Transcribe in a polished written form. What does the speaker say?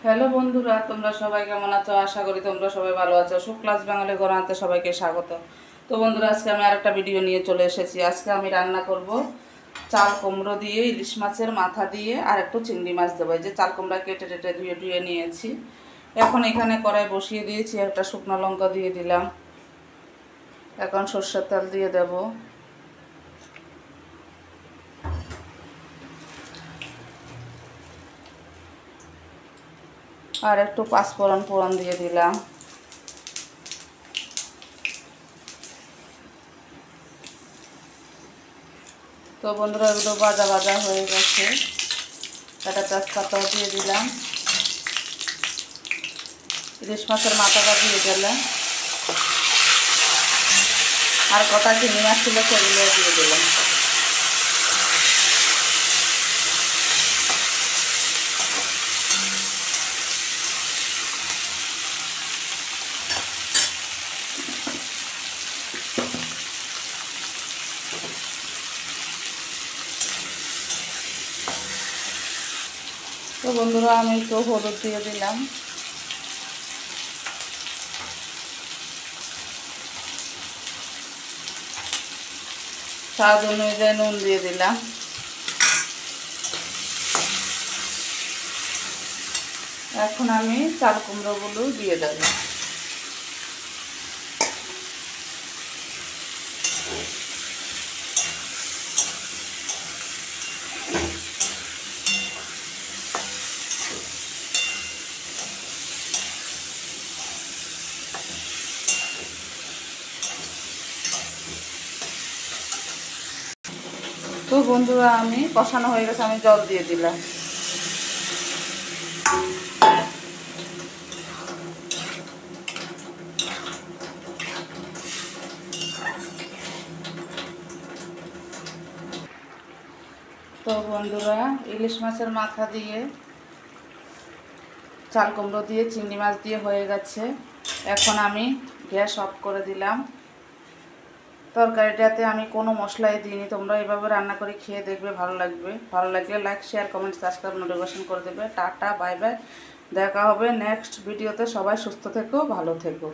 Hello বন্ধুরা, তোমরা সবাই কেমন আছো? আশা করি তোমরা সবাই ভালো আছো। ক্লাস বাঙালি ঘরানাতে সবাইকে স্বাগত। তো বন্ধুরা, আজকে আমি আরেকটা ভিডিও নিয়ে চলে এসেছি। আজকে আমি রান্না করব চাল কুমড়ো দিয়ে, ইলিশ মাছের মাথা দিয়ে আর একটু চিংড়ি মাছ দেবো। এই যে চাল কুমড়া কেটে টেটে ধুয়ে ধুয়ে নিয়েছি। এখন এখানে কড়াই বসিয়ে দিয়েছি, একটা শুকনো লঙ্কা দিয়ে দিলাম। এখন সরষের তেল দিয়ে দেব। আর একটু পাঁচফোড়ন ফোড়ন দিয়ে দিলাম। তো বন্ধুরা, এগুলো ভাজা ভাজা হয়ে গেছে। একটা তেজপাতাও দিয়ে দিলাম। ইলিশ মাছের মাথাটা দিয়ে দিলাম। আর কটা চিংড়ি মাছ ছিল সেগুলো দিয়ে দিলাম। তো বন্ধুরা, আমি একটু হলুদ দিয়ে দিলাম। স্বাদ অনুযায়ী নুন দিয়ে দিলাম। এখন আমি চাল কুমড়োগুলো দিয়ে দেব। তো বন্ধুরা, আমি কষানো হয়ে গেছে, আমি জল দিয়ে দিলাম। তো বন্ধুরা, ইলিশ মাছের মাথা দিয়ে, চাল কুমড়ো দিয়ে, চিংড়ি মাছ দিয়ে হয়ে গেছে। এখন আমি গ্যাস অফ করে দিলাম। তরকারিটাতে আমি কোনো মশলাই দিইনি। তোমরা এভাবে রান্না করে খেয়ে দেখবে, ভালো লাগবে। ভালো লাগলে like, share, comment, subscribe, notification করে দেবে। Tata, bye bye. দেখা হবে নেক্সট ভিডিওতে। সবাই সুস্থ থেকো, ভালো থেকো।